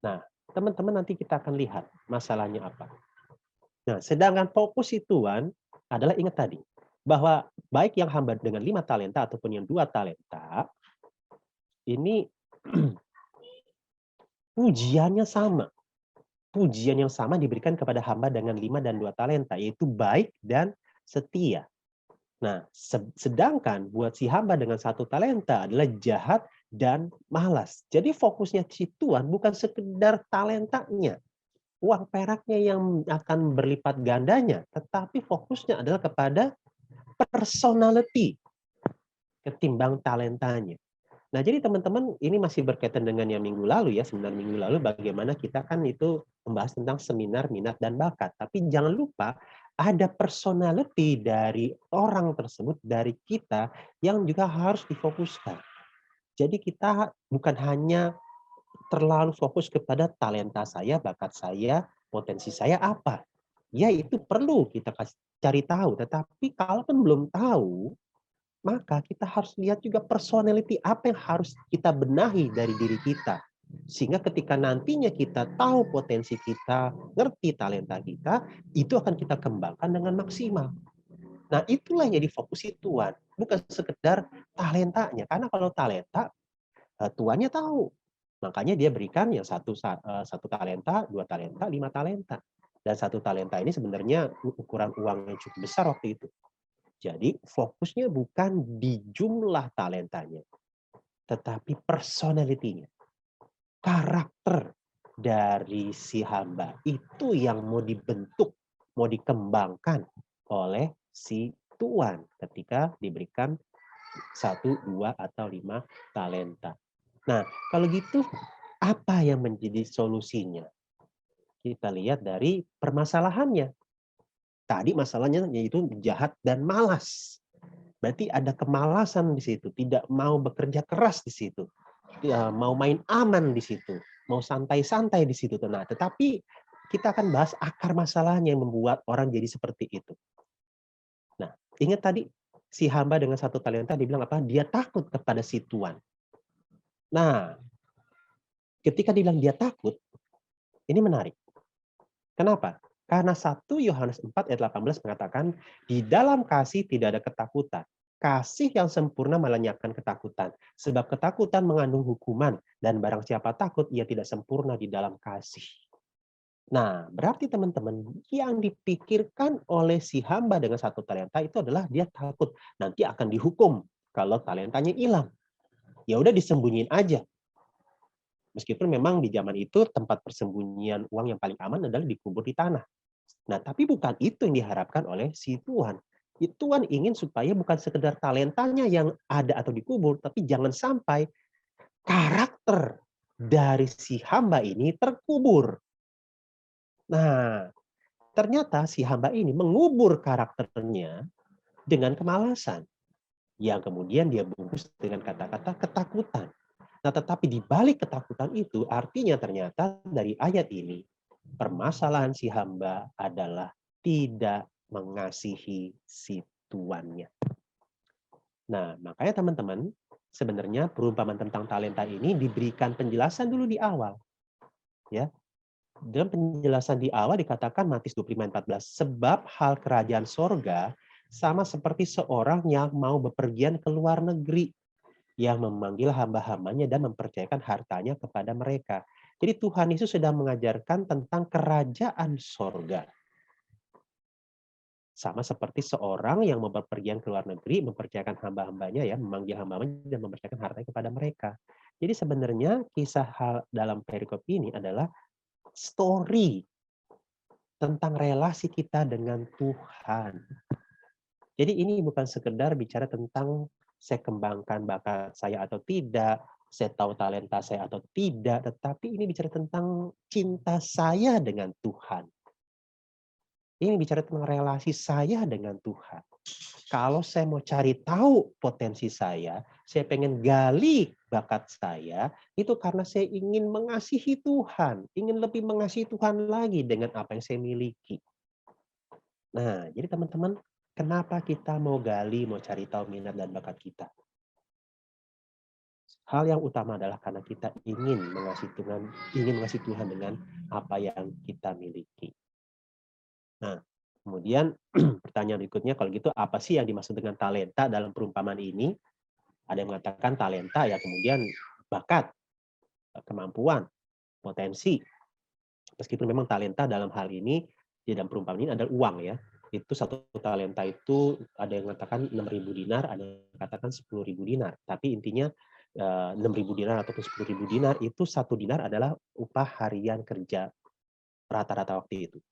[SPEAKER 3] Nah, teman-teman nanti kita akan lihat masalahnya apa. Nah, sedangkan fokus si tuan adalah ingat tadi, bahwa baik yang hamba dengan 5 talenta ataupun yang 2 talenta, ini pujiannya sama. Pujian yang sama diberikan kepada hamba dengan 5 dan 2 talenta, yaitu baik dan setia. Nah, sedangkan buat si hamba dengan 1 talenta adalah jahat dan malas. Jadi fokusnya si tuan bukan sekedar talentanya, uang peraknya yang akan berlipat gandanya, tetapi fokusnya adalah kepada personality ketimbang talentanya. Nah, jadi teman-teman ini masih berkaitan dengan yang minggu lalu ya, seminar minggu lalu bagaimana kita kan itu membahas tentang seminar minat dan bakat. Tapi jangan lupa ada personality dari orang tersebut, dari kita yang juga harus difokuskan. Jadi kita bukan hanya terlalu fokus kepada talenta saya, bakat saya, potensi saya apa. Ya itu perlu kita cari tahu, tetapi kalaupun belum tahu, maka kita harus lihat juga personality apa yang harus kita benahi dari diri kita. Sehingga ketika nantinya kita tahu potensi kita, ngerti talenta kita, itu akan kita kembangkan dengan maksimal. Nah, itulah yang jadi fokus tuan, bukan sekedar talentanya. Karena kalau talenta, tuannya tahu. Makanya dia berikan yang satu talenta, 2 talenta, 5 talenta. Dan 1 talenta ini sebenarnya ukuran uang yang cukup besar waktu itu. Jadi fokusnya bukan di jumlah talentanya, tetapi personality-nya. Karakter dari si hamba itu yang mau dibentuk, mau dikembangkan oleh si tuan ketika diberikan 1, 2, atau 5 talenta. Nah, kalau gitu apa yang menjadi solusinya? Kita lihat dari permasalahannya. Tadi masalahnya yaitu jahat dan malas. Berarti ada kemalasan di situ, tidak mau bekerja keras di situ, ya, mau main aman di situ, mau santai-santai di situ. Nah, tetapi kita akan bahas akar masalahnya yang membuat orang jadi seperti itu. Nah, ingat tadi si hamba dengan 1 talenta dibilang apa? Dia takut kepada si tuan. Nah, ketika dibilang dia takut, ini menarik. Kenapa? Karena 1 Yohanes 4 ayat 18 mengatakan, di dalam kasih tidak ada ketakutan. Kasih yang sempurna melenyapkan ketakutan. Sebab ketakutan mengandung hukuman. Dan barang siapa takut, ia tidak sempurna di dalam kasih. Nah, berarti teman-teman, yang dipikirkan oleh si hamba dengan 1 talenta itu adalah dia takut. Nanti akan dihukum kalau talentanya hilang. Ya udah disembunyiin aja. Meskipun memang di zaman itu tempat persembunyian uang yang paling aman adalah dikubur di tanah. Nah, tapi bukan itu yang diharapkan oleh si tuan. Tuan ingin supaya bukan sekedar talentanya yang ada atau dikubur, tapi jangan sampai karakter dari si hamba ini terkubur. Nah, ternyata si hamba ini mengubur karakternya dengan kemalasan. Yang kemudian dia bungkus dengan kata-kata ketakutan. Nah, tetapi di balik ketakutan itu, artinya ternyata dari ayat ini, permasalahan si hamba adalah tidak mengasihi si tuannya. Nah, makanya teman-teman, sebenarnya perumpamaan tentang talenta ini diberikan penjelasan dulu di awal. Ya, dalam penjelasan di awal dikatakan Matius 25:14, sebab hal kerajaan sorga sama seperti seorang yang mau bepergian ke luar negeri, yang memanggil hamba-hambanya dan mempercayakan hartanya kepada mereka. Jadi Tuhan Yesus sedang mengajarkan tentang kerajaan sorga. Sama seperti seorang yang mau bepergian ke luar negeri, mempercayakan hamba-hambanya, ya, memanggil hamba-hambanya dan mempercayakan hartanya kepada mereka. Jadi sebenarnya kisah hal dalam perikop ini adalah story tentang relasi kita dengan Tuhan. Jadi ini bukan sekedar bicara tentang saya kembangkan bakat saya atau tidak, saya tahu talenta saya atau tidak, tetapi ini bicara tentang cinta saya dengan Tuhan. Ini bicara tentang relasi saya dengan Tuhan. Kalau saya mau cari tahu potensi saya pengen gali bakat saya, itu karena saya ingin mengasihi Tuhan, ingin lebih mengasihi Tuhan lagi dengan apa yang saya miliki. Nah, jadi teman-teman, kenapa kita mau gali, mau cari tahu minat dan bakat kita? Hal yang utama adalah karena kita ingin mengasihi Tuhan dengan apa yang kita miliki. Nah, kemudian pertanyaan berikutnya, kalau gitu apa sih yang dimaksud dengan talenta dalam perumpamaan ini? Ada yang mengatakan talenta ya kemudian bakat, kemampuan, potensi. Meskipun memang talenta dalam hal ini di dalam perumpamaan ini adalah uang, ya. Itu satu talenta itu ada yang mengatakan 6.000 dinar, ada yang mengatakan 10.000 dinar. Tapi intinya 6.000 dinar ataupun 10.000 dinar itu satu dinar adalah upah harian kerja rata-rata waktu itu.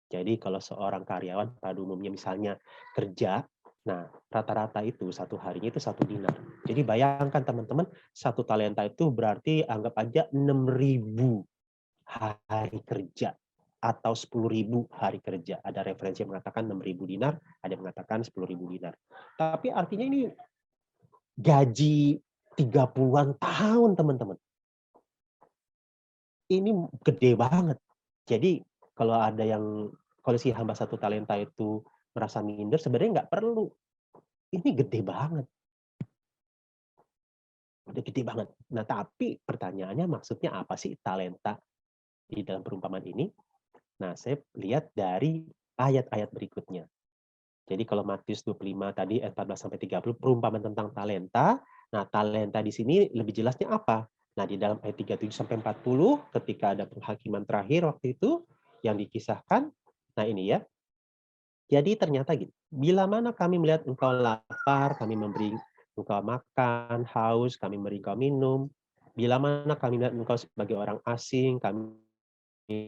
[SPEAKER 3] Jadi kalau seorang karyawan pada umumnya misalnya kerja, nah rata-rata itu satu harinya itu 1 dinar. Jadi bayangkan teman-teman, satu talenta itu berarti anggap aja 6.000 hari kerja atau 10.000 hari kerja. Ada referensi yang mengatakan 6.000 dinar, ada yang mengatakan 10.000 dinar. Tapi artinya ini gaji 30-an tahun, teman-teman. Ini gede banget. Jadi kalau si hamba satu talenta itu merasa minder, sebenarnya nggak perlu. Ini gede banget. Udah gede banget. Nah, tapi pertanyaannya maksudnya apa sih talenta di dalam perumpamaan ini? Nah, saya lihat dari ayat-ayat berikutnya. Jadi kalau Matius 25 tadi ayat 14-30 perumpamaan tentang talenta. Nah, talenta di sini lebih jelasnya apa? Nah, di dalam ayat 37-40 ketika ada penghakiman terakhir waktu itu yang dikisahkan. Nah, ini ya. Jadi ternyata gini, bila mana kami melihat engkau lapar, kami memberi engkau makan, haus, kami memberi engkau minum. Bila mana kami melihat engkau sebagai orang asing, kami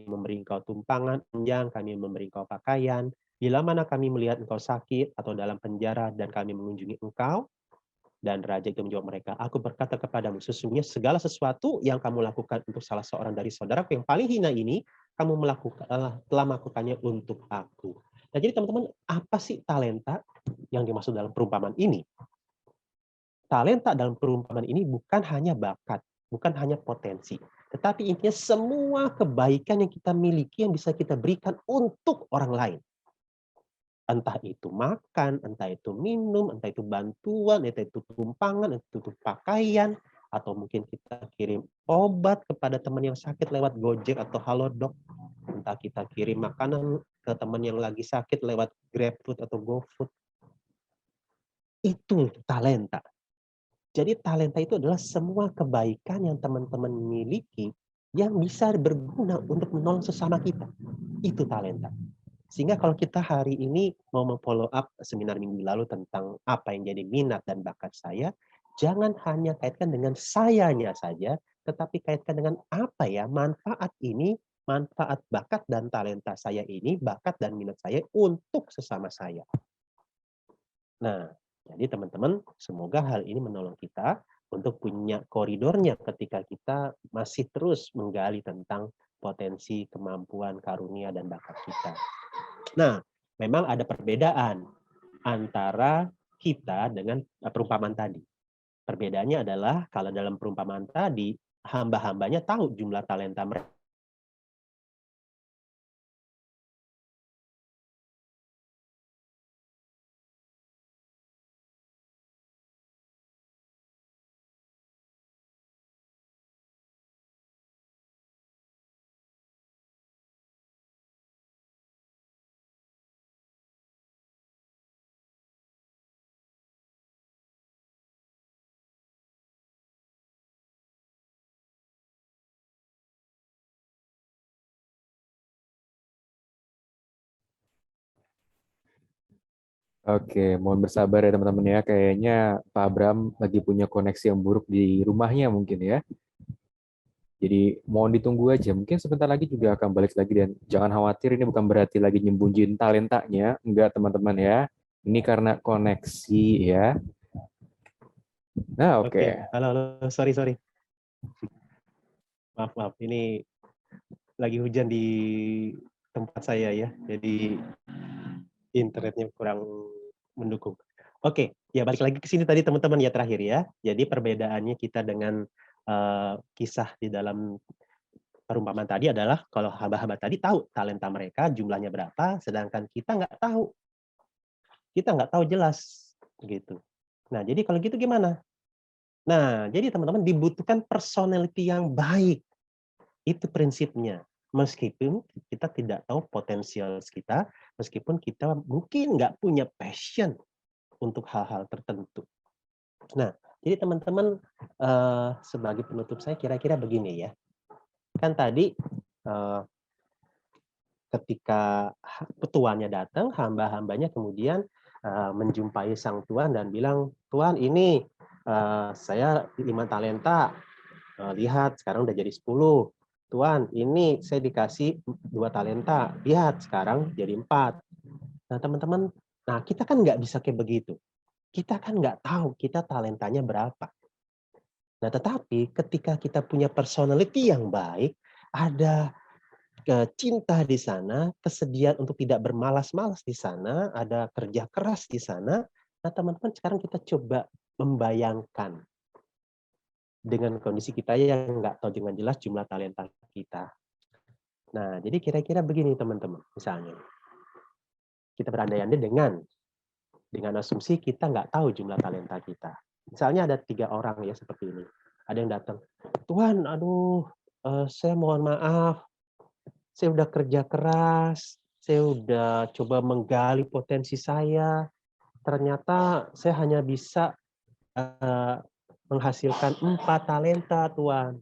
[SPEAKER 3] memberi engkau tumpangan, panjang, kami memberi engkau pakaian. Bila mana kami melihat engkau sakit atau dalam penjara dan kami mengunjungi engkau, dan raja itu menjawab mereka, aku berkata kepadamu, sesungguhnya segala sesuatu yang kamu lakukan untuk salah seorang dari saudaraku yang paling hina ini, kamu telah melakukannya untuk aku. Nah, jadi teman-teman, apa sih talenta yang dimaksud dalam perumpamaan ini? Talenta dalam perumpamaan ini bukan hanya bakat, bukan hanya potensi, tetapi intinya semua kebaikan yang kita miliki yang bisa kita berikan untuk orang lain. Entah itu makan, entah itu minum, entah itu bantuan, entah itu tumpangan, entah itu pakaian, atau mungkin kita kirim obat kepada teman yang sakit lewat Gojek atau Halodoc, entah kita kirim makanan ke teman yang lagi sakit lewat GrabFood atau GoFood. Itu talenta. Jadi talenta itu adalah semua kebaikan yang teman-teman miliki yang bisa berguna untuk menolong sesama kita. Itu talenta. Sehingga kalau kita hari ini mau memfollow up seminar minggu lalu tentang apa yang jadi minat dan bakat saya, jangan hanya kaitkan dengan sayanya saja, tetapi kaitkan dengan apa ya manfaat ini, manfaat bakat dan talenta saya ini, bakat dan minat saya untuk sesama saya. Nah, jadi teman-teman, semoga hal ini menolong kita untuk punya koridornya ketika kita masih terus menggali tentang potensi, kemampuan, karunia, dan bakat kita. Nah, memang ada perbedaan antara kita dengan perumpamaan tadi. Perbedaannya adalah kalau dalam perumpamaan tadi, hamba-hambanya tahu jumlah talenta mereka.
[SPEAKER 6] Oke, mohon bersabar ya teman-teman ya. Kayaknya Pak Abram lagi punya koneksi yang buruk di rumahnya mungkin ya. Jadi mohon ditunggu aja. Mungkin sebentar lagi juga akan balik lagi dan jangan khawatir ini bukan berarti lagi nyembunyiin talentanya. Enggak teman-teman ya. Ini karena koneksi ya. Nah,
[SPEAKER 3] Oke,
[SPEAKER 6] oke.
[SPEAKER 3] halo, sorry. Maaf, ini lagi hujan di tempat saya ya, jadi internetnya kurang mendukung. Oke, ya balik lagi ke sini tadi teman-teman ya terakhir ya. Jadi perbedaannya kita dengan kisah di dalam perumpamaan tadi adalah kalau hamba-hamba tadi tahu talenta mereka jumlahnya berapa, sedangkan kita nggak tahu. Kita nggak tahu jelas gitu. Nah, jadi kalau gitu gimana? Nah, jadi teman-teman dibutuhkan personality yang baik. Itu prinsipnya. Meskipun kita tidak tahu potensial kita, meskipun kita mungkin nggak punya passion untuk hal-hal tertentu. Nah, jadi teman-teman sebagai penutup saya kira-kira begini ya. Kan tadi ketika tuannya datang, hamba-hambanya kemudian menjumpai sang tuan dan bilang, "Tuan, ini saya 5 talenta. Lihat sekarang udah jadi 10. Tuan, ini saya dikasih 2 talenta. Lihat sekarang jadi 4." Nah, teman-teman, nah kita kan nggak bisa kayak begitu. Kita kan nggak tahu kita talentanya berapa. Nah, tetapi ketika kita punya personality yang baik, ada cinta di sana, kesediaan untuk tidak bermalas-malas di sana, ada kerja keras di sana. Nah, teman-teman sekarang kita coba membayangkan dengan kondisi kita yang nggak tahu dengan jelas jumlah talenta kita. Nah, jadi kira-kira begini teman-teman, misalnya. Kita berandai-andai dengan asumsi kita nggak tahu jumlah talenta kita. Misalnya ada 3 orang ya seperti ini. Ada yang datang, "Tuhan, aduh, saya mohon maaf, saya udah kerja keras, saya udah coba menggali potensi saya, ternyata saya hanya bisa menghasilkan 4 talenta, Tuan."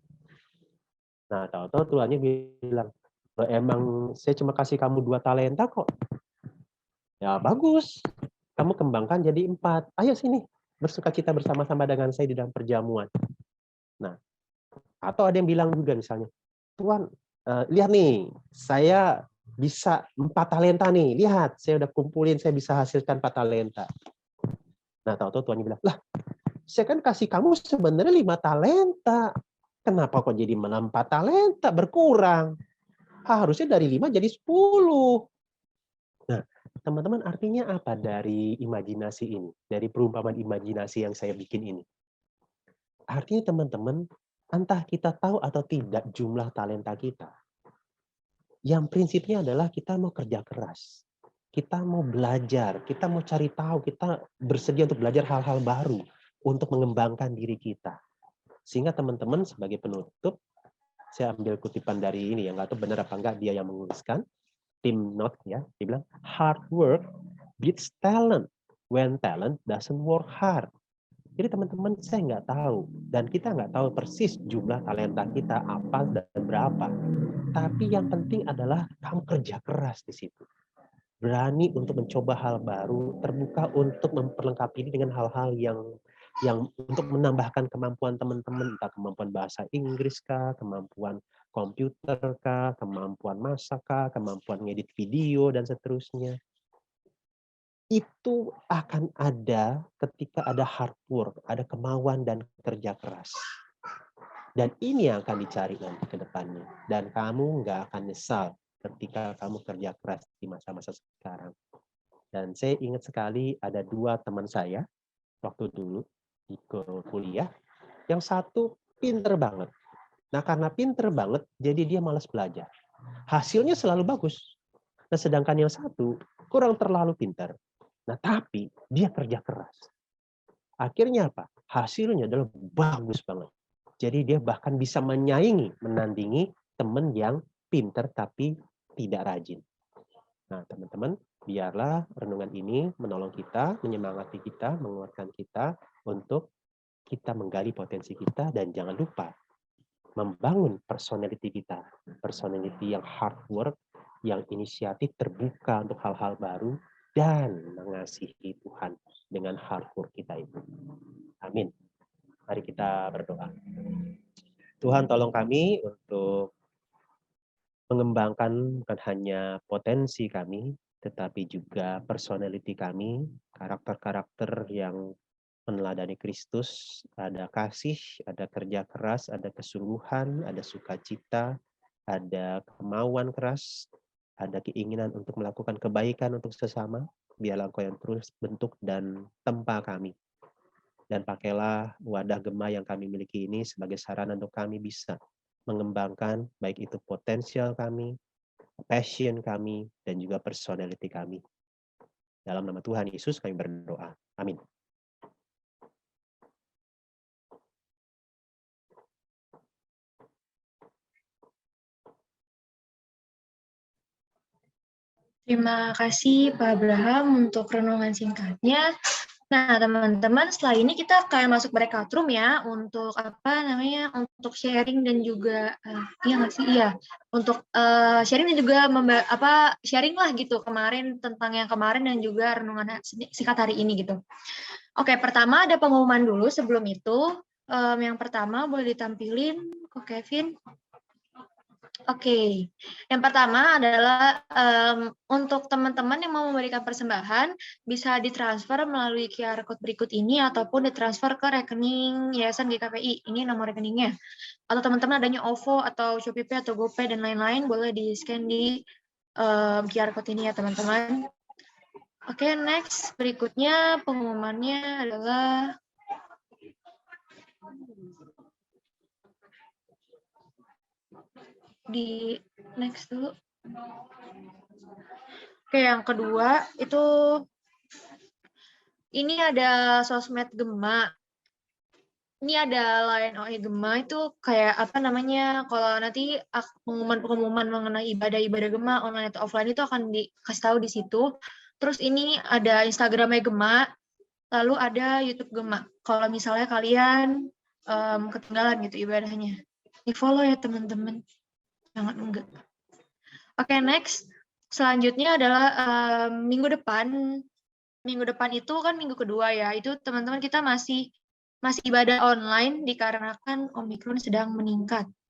[SPEAKER 3] Nah, tahu-tahu tuannya bilang, "Emang saya cuma kasih kamu 2 talenta kok." Ya bagus, kamu kembangkan jadi 4. Ayo sini, bersukacita bersama-sama dengan saya di dalam perjamuan. Nah, atau ada yang bilang juga misalnya, "Tuan, lihat nih, saya bisa 4 talenta nih. Lihat, saya udah kumpulin, saya bisa hasilkan 4 talenta." Nah, tahu-tahu tuannya bilang, "Lah, saya kan kasih kamu sebenarnya 5 talenta. Kenapa kok jadi malah 4 talenta? Berkurang. Harusnya dari 5 jadi 10." Nah, teman-teman artinya apa dari imajinasi ini? Dari perumpamaan imajinasi yang saya bikin ini? Artinya teman-teman, entah kita tahu atau tidak jumlah talenta kita, yang prinsipnya adalah kita mau kerja keras. Kita mau belajar, kita mau cari tahu, kita bersedia untuk belajar hal-hal baru untuk mengembangkan diri kita. Sehingga teman-teman sebagai penutup, saya ambil kutipan dari ini, yang nggak tahu benar apa enggak dia yang menuliskan, Tim Note ya, dia bilang, "Hard work beats talent when talent doesn't work hard." Jadi teman-teman saya nggak tahu, dan kita nggak tahu persis jumlah talenta kita apa dan berapa. Tapi yang penting adalah kamu kerja keras di situ. Berani untuk mencoba hal baru, terbuka untuk memperlengkapi ini dengan hal-hal yang untuk menambahkan kemampuan teman-teman, entah kemampuan bahasa Inggris kah, kemampuan komputer kah, kemampuan masak kah, kemampuan ngedit video, dan seterusnya. Itu akan ada ketika ada hard work, ada kemauan dan kerja keras. Dan ini yang akan dicari nanti ke depannya. Dan kamu nggak akan nyesal ketika kamu kerja keras di masa-masa sekarang. Dan saya ingat sekali ada 2 teman saya waktu dulu. ikut kuliah, yang satu pinter banget. Nah, karena pinter banget, jadi dia malas belajar. Hasilnya selalu bagus. Nah, sedangkan yang satu kurang terlalu pintar. Nah, tapi dia kerja keras. Akhirnya apa? Hasilnya adalah bagus banget. Jadi dia bahkan bisa menandingi teman yang pintar tapi tidak rajin. Nah, teman-teman, biarlah renungan ini menolong kita, menyemangati kita, menguatkan kita untuk kita menggali potensi kita dan jangan lupa membangun personality kita. Personality yang hard work, yang inisiatif terbuka untuk hal-hal baru dan mengasihi Tuhan dengan hard work kita itu. Amin. Mari kita berdoa. Tuhan tolong kami untuk mengembangkan bukan hanya potensi kami, tetapi juga personality kami, karakter-karakter yang meneladani Kristus, ada kasih, ada kerja keras, ada kesungguhan, ada sukacita, ada kemauan keras, ada keinginan untuk melakukan kebaikan untuk sesama. Biarlah Engkau yang terus bentuk dan tempa kami. Dan pakailah wadah Gema yang kami miliki ini sebagai sarana untuk kami bisa mengembangkan baik itu potensial kami, passion kami, dan juga personality kami. Dalam nama Tuhan Yesus kami berdoa. Amin.
[SPEAKER 2] Terima kasih Pak Abraham untuk renungan singkatnya. Nah, teman-teman, setelah ini kita akan masuk breakout room ya untuk untuk sharing dan juga untuk sharing dan juga sharing lah gitu tentang yang kemarin dan juga renungan singkat hari ini gitu. Oke, pertama ada pengumuman dulu sebelum itu. Yang pertama boleh ditampilin kok Kevin. Oke, yang pertama adalah untuk teman-teman yang mau memberikan persembahan bisa ditransfer melalui QR code berikut ini ataupun ditransfer ke rekening Yayasan GKPI. Ini nomor rekeningnya. Atau teman-teman adanya OVO atau ShopeePay atau GoPay dan lain-lain boleh di-scan di QR code ini ya teman-teman. Oke, next berikutnya pengumumannya adalah di next dulu. Oke, yang kedua itu ini ada sosmed Gema. Ini ada line OE Gema itu kayak kalau nanti pengumuman mengenai ibadah Gema online atau offline itu akan dikasih tahu di situ. Terus ini ada Instagramnya Gema, lalu ada YouTube Gema. Kalau misalnya kalian ketinggalan gitu ibadahnya, di follow ya teman-teman. Jangan enggak. Oke, next. Selanjutnya adalah minggu depan. Minggu depan itu kan minggu kedua ya. Itu teman-teman kita masih ibadah online dikarenakan Omikron sedang meningkat.